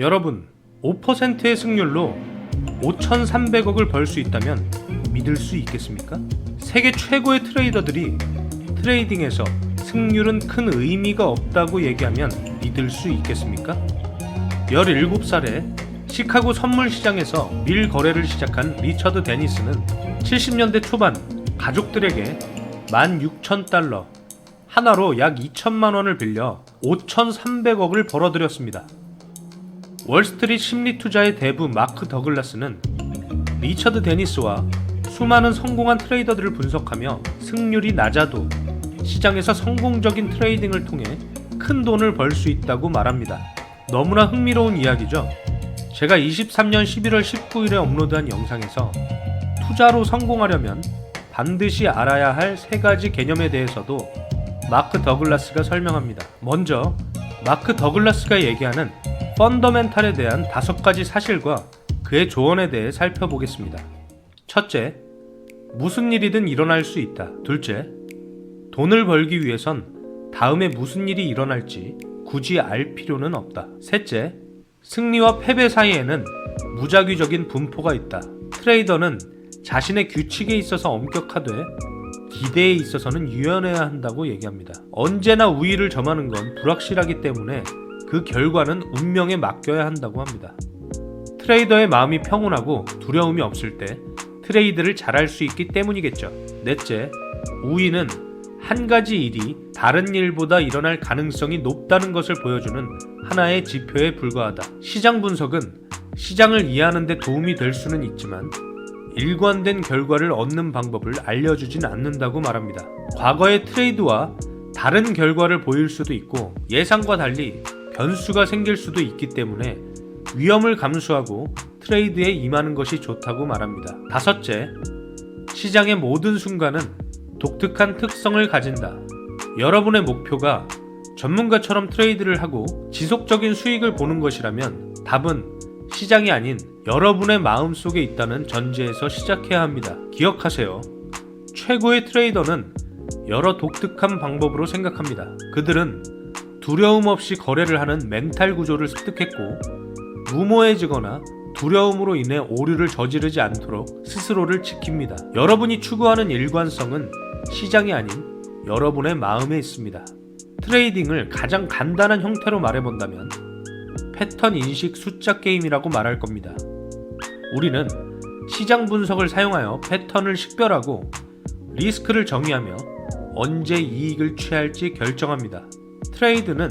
여러분, 5%의 승률로 5,300억을 벌 수 있다면 믿을 수 있겠습니까? 세계 최고의 트레이더들이 트레이딩에서 승률은 큰 의미가 없다고 얘기하면 믿을 수 있겠습니까? 17살에 시카고 선물 시장에서 밀 거래를 시작한 리처드 데니스는 70년대 초반 가족들에게 16,000달러, 하나로 약 2천만 원을 빌려 5,300억을 벌어들였습니다. 월스트릿 심리투자의 대부 마크 더글라스는 리처드 데니스와 수많은 성공한 트레이더들을 분석하며 승률이 낮아도 시장에서 성공적인 트레이딩을 통해 큰 돈을 벌 수 있다고 말합니다. 너무나 흥미로운 이야기죠. 제가 23년 11월 19일에 업로드한 영상에서 투자로 성공하려면 반드시 알아야 할 3가지 개념에 대해서도 마크 더글라스가 설명합니다. 먼저 마크 더글라스가 얘기하는 펀더멘탈에 대한 5가지 사실과 그의 조언에 대해 살펴보겠습니다. 첫째, 무슨 일이든 일어날 수 있다. 둘째, 돈을 벌기 위해선 다음에 무슨 일이 일어날지 굳이 알 필요는 없다. 셋째, 승리와 패배 사이에는 무작위적인 분포가 있다. 트레이더는 자신의 규칙에 있어서 엄격하되 기대에 있어서는 유연해야 한다고 얘기합니다. 언제나 우위를 점하는 건 불확실하기 때문에 그 결과는 운명에 맡겨야 한다고 합니다. 트레이더의 마음이 평온하고 두려움이 없을 때 트레이드를 잘할 수 있기 때문이겠죠. 넷째, 우위는 한 가지 일이 다른 일보다 일어날 가능성이 높다는 것을 보여주는 하나의 지표에 불과하다. 시장 분석은 시장을 이해하는 데 도움이 될 수는 있지만 일관된 결과를 얻는 방법을 알려주진 않는다고 말합니다. 과거의 트레이드와 다른 결과를 보일 수도 있고 예상과 달리 변수가 생길 수도 있기 때문에 위험을 감수하고 트레이드에 임하는 것이 좋다고 말합니다. 다섯째, 시장의 모든 순간은 독특한 특성을 가진다. 여러분의 목표가 전문가처럼 트레이드를 하고 지속적인 수익을 보는 것이라면 답은 시장이 아닌 여러분의 마음속에 있다는 전제에서 시작해야 합니다. 기억하세요. 최고의 트레이더는 여러 독특한 방법으로 생각합니다. 그들은 두려움 없이 거래를 하는 멘탈 구조를 습득했고 무모해지거나 두려움으로 인해 오류를 저지르지 않도록 스스로를 지킵니다. 여러분이 추구하는 일관성은 시장이 아닌 여러분의 마음에 있습니다. 트레이딩을 가장 간단한 형태로 말해본다면 패턴 인식 숫자 게임이라고 말할 겁니다. 우리는 시장 분석을 사용하여 패턴을 식별하고 리스크를 정의하며 언제 이익을 취할지 결정합니다. 트레이드는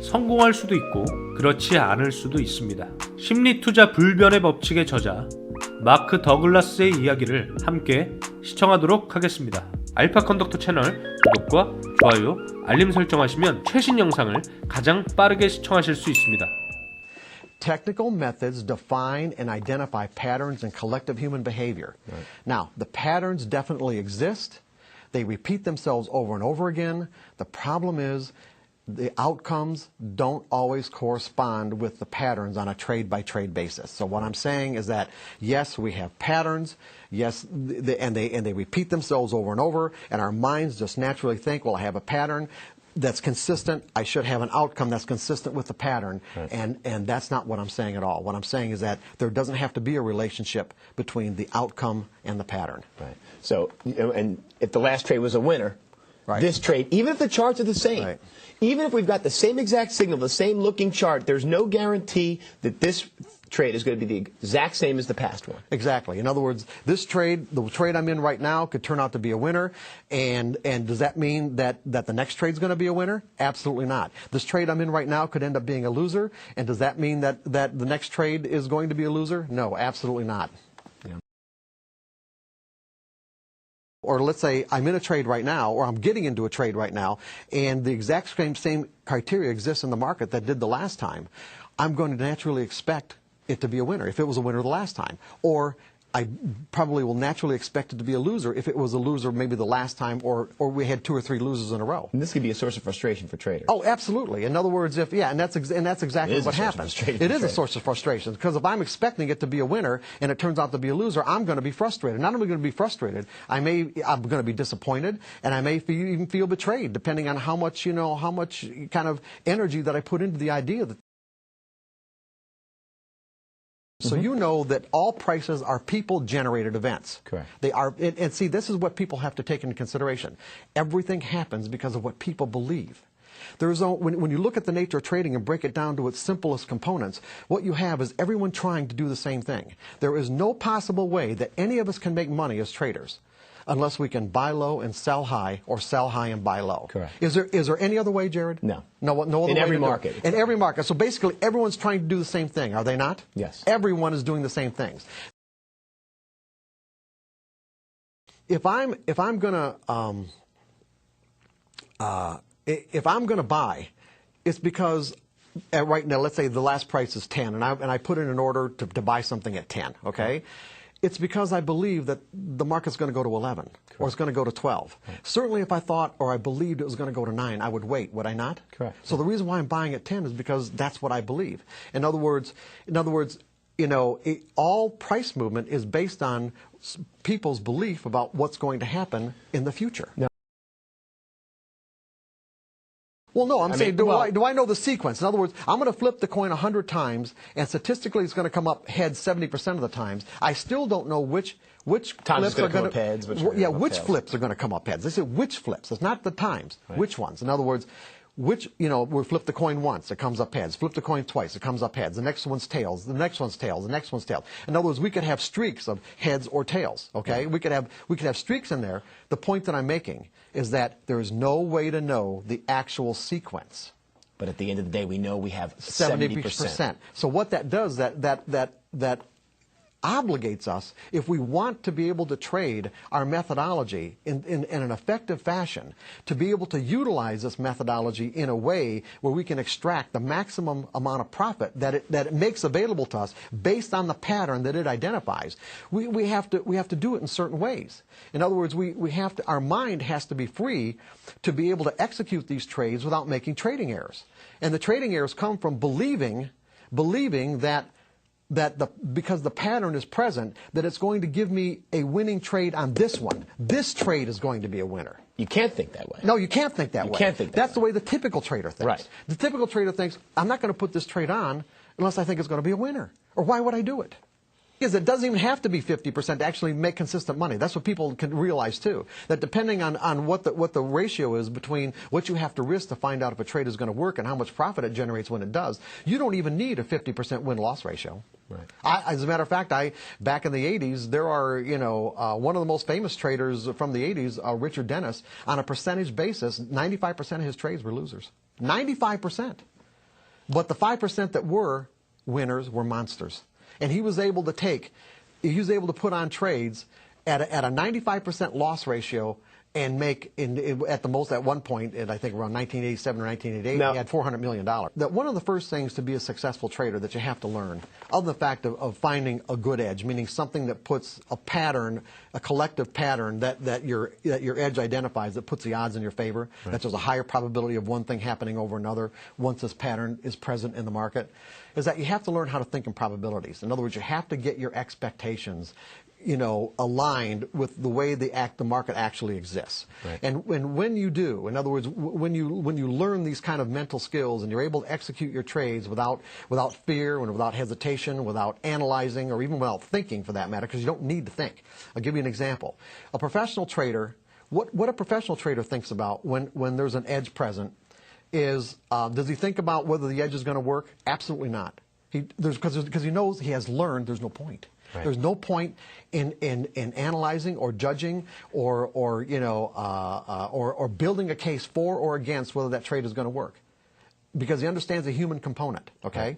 성공할 수도 있고 그렇지 않을 수도 있습니다. 심리투자 불변의 법칙의 저자 마크 더글라스의 이야기를 함께 시청하도록 하겠습니다. 알파 컨덕터 채널 구독과 좋아요, 알림 설정하시면 최신 영상을 가장 빠르게 시청하실 수 있습니다. Technical methods define and identify patterns in collective human behavior. Right. Now, the patterns definitely exist. They repeat themselves over and over again. The problem is the outcomes don't always correspond with the patterns on a trade-by-trade basis. So what I'm saying is that, yes, we have patterns, yes, and they repeat themselves over and over, and our minds just naturally think, well, I have a pattern that's consistent, I should have an outcome that's consistent with the pattern, right. And that's not what I'm saying at all. What I'm saying is that there doesn't have to be a relationship between the outcome and the pattern. Right. So, and if the last trade was a winner, right. This trade, even if the charts are the same, right. Even if we've got the same exact signal, the same looking chart, there's no guarantee that this trade is going to be the exact same as the past one. Exactly. In other words, this trade, the trade I'm in right now, could turn out to be a winner. And does that mean that the next trade is going to be a winner? Absolutely not. This trade I'm in right now could end up being a loser. And does that mean that the next trade is going to be a loser? No, absolutely not. Or let's say I'm in a trade right now, or I'm getting into a trade right now, and the exact same criteria exists in the market that did the last time. I'm going to naturally expect it to be a winner if it was a winner the last time. Or I probably will naturally expect it to be a loser if it was a loser maybe the last time, or we had 2 or 3 losers in a row. And this could be a source of frustration for traders. Oh, absolutely. In other words, and that's exactly what happens. It is a source of frustration, because if I'm expecting it to be a winner and it turns out to be a loser, I'm going to be frustrated. Not only going to be frustrated, I'm going to be disappointed, and I may even feel betrayed, depending on how much kind of energy that I put into the idea that So you know that all prices are people-generated events. Correct. They are, and see, this is what people have to take into consideration. Everything happens because of what people believe. When you look at the nature of trading and break it down to its simplest components, what you have is everyone trying to do the same thing. There is no possible way that any of us can make money as traders unless we can buy low and sell high, or sell high and buy low. Correct. Is there any other way, Jared? No. No other way in every to do it. market. In every market. So basically, everyone's trying to do the same thing, are they not? Yes. Everyone is doing the same things. If I'm gonna buy, it's because right now, let's say the last price is 10, and I put in an order to buy something at 10. Okay. It's because I believe that the market's going to go to 11, Correct. or it's going to go to 12. Right. Certainly if I thought or I believed it was going to go to 9, I would wait, would I not? Correct. So the reason why I'm buying at 10 is because that's what I believe. In other words, you know, all price movement is based on people's belief about what's going to happen in the future. No. Well, no, I'm saying, mean, do I know the sequence? In other words, I'm going to flip the coin 100 times, and statistically it's going to come up heads 70% of the times. I still don't know which times flips are going to come up heads, which flips are going to come up heads. They say which flips. It's not the times. Right. Which ones? In other words, we flip the coin once, it comes up heads. Flip the coin twice, it comes up heads. The next one's tails. The next one's tails. The next one's tails. In other words, we could have streaks of heads or tails. Okay, Yeah. we could have streaks in there. The point that I'm making is that there is no way to know the actual sequence. But at the end of the day, we know we have 70%. So what that does, that obligates us, if we want to be able to trade our methodology in an effective fashion, to be able to utilize this methodology in a way where we can extract the maximum amount of profit that it makes available to us based on the pattern that it identifies. We have to do it in certain ways. In other words, our mind has to be free to be able to execute these trades without making trading errors. And the trading errors come from believing that because the pattern is present, that it's going to give me a winning trade on this one. This trade is going to be a winner. You can't think that way. No, you can't think that way. You can't think that That's way. the way the typical trader thinks. Right. The typical trader thinks, I'm not going to put this trade on unless I think it's going to be a winner. Or why would I do it? Because it doesn't even have to be 50% to actually make consistent money. That's what people can realize too. That depending on what the ratio is between what you have to risk to find out if a trade is going to work and how much profit it generates when it does, you don't even need a 50% win-loss ratio. Right. As a matter of fact, back in the 80s, there are, one of the most famous traders from the 80s, Richard Dennis, on a percentage basis, 95% of his trades were losers. 95%. But the 5% that were winners were monsters. And he was able to put on trades at a 95% loss ratio and make, at the most at one point, I think around 1987 or 1988, he had $400 million. That one of the first things to be a successful trader that you have to learn, other than the fact of finding a good edge, meaning something that puts a pattern, a collective pattern that your edge identifies, that puts the odds in your favor, right. That there's a higher probability of one thing happening over another once this pattern is present in the market, is that you have to learn how to think in probabilities. In other words, you have to get your expectations aligned with the way the market actually exists. Right. And when you do, in other words, when you learn these kind of mental skills and you're able to execute your trades without fear and without hesitation, without analyzing, or even without thinking for that matter, because you don't need to think. I'll give you an example. A professional trader, what a professional trader thinks about when there's an edge present is, does he think about whether the edge is going to work? Absolutely not. Because he knows, he has learned there's no point. Right. There's no point in analyzing or judging or building a case for or against whether that trade is going to work, because he understands the human component. Okay, right.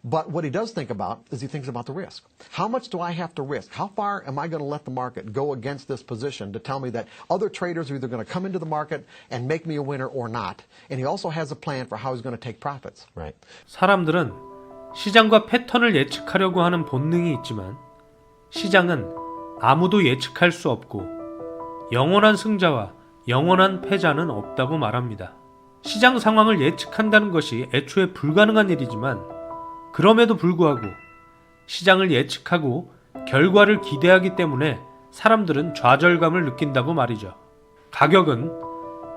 But what he does think about is he thinks about the risk. How much do I have to risk? How far am I going to let the market go against this position to tell me that other traders are either going to come into the market and make me a winner or not? And he also has a plan for how he's going to take profits. Right. 사람들은 시장과 패턴을 예측하려고 하는 본능이 있지만 시장은 아무도 예측할 수 없고 영원한 승자와 영원한 패자는 없다고 말합니다. 시장 상황을 예측한다는 것이 애초에 불가능한 일이지만 그럼에도 불구하고 시장을 예측하고 결과를 기대하기 때문에 사람들은 좌절감을 느낀다고 말이죠. 가격은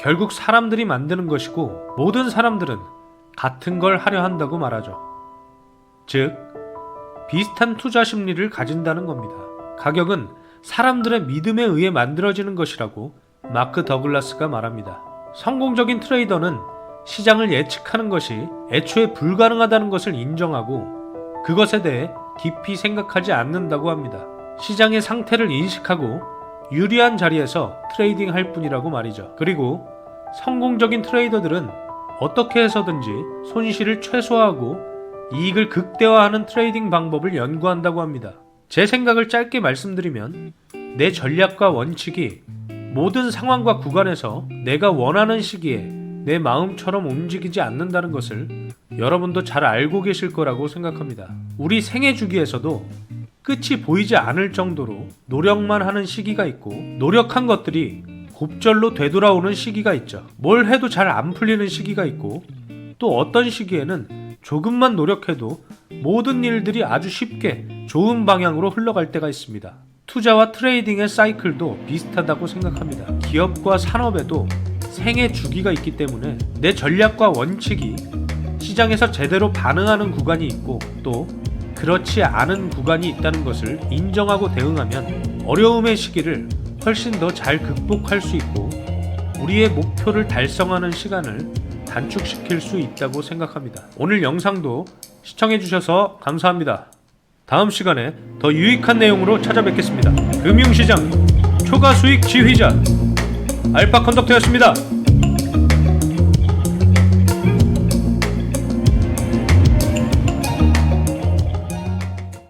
결국 사람들이 만드는 것이고 모든 사람들은 같은 걸 하려 한다고 말하죠. 즉, 비슷한 투자 심리를 가진다는 겁니다. 가격은 사람들의 믿음에 의해 만들어지는 것이라고 마크 더글라스가 말합니다. 성공적인 트레이더는 시장을 예측하는 것이 애초에 불가능하다는 것을 인정하고 그것에 대해 깊이 생각하지 않는다고 합니다. 시장의 상태를 인식하고 유리한 자리에서 트레이딩 할 뿐이라고 말이죠. 그리고 성공적인 트레이더들은 어떻게 해서든지 손실을 최소화하고 이익을 극대화하는 트레이딩 방법을 연구한다고 합니다. 제 생각을 짧게 말씀드리면 내 전략과 원칙이 모든 상황과 구간에서 내가 원하는 시기에 내 마음처럼 움직이지 않는다는 것을 여러분도 잘 알고 계실 거라고 생각합니다. 우리 생애 주기에서도 끝이 보이지 않을 정도로 노력만 하는 시기가 있고 노력한 것들이 곱절로 되돌아오는 시기가 있죠. 뭘 해도 잘 안 풀리는 시기가 있고 또 어떤 시기에는 조금만 노력해도 모든 일들이 아주 쉽게 좋은 방향으로 흘러갈 때가 있습니다. 투자와 트레이딩의 사이클도 비슷하다고 생각합니다. 기업과 산업에도 생애 주기가 있기 때문에 내 전략과 원칙이 시장에서 제대로 반응하는 구간이 있고 또 그렇지 않은 구간이 있다는 것을 인정하고 대응하면 어려움의 시기를 훨씬 더 잘 극복할 수 있고 우리의 목표를 달성하는 시간을 단축시킬 수 있다고 생각합니다. 오늘 영상도 시청해주셔서 감사합니다. 다음 시간에 더 유익한 내용으로 찾아뵙겠습니다. 금융시장 초과수익 지휘자 알파 컨덕터였습니다.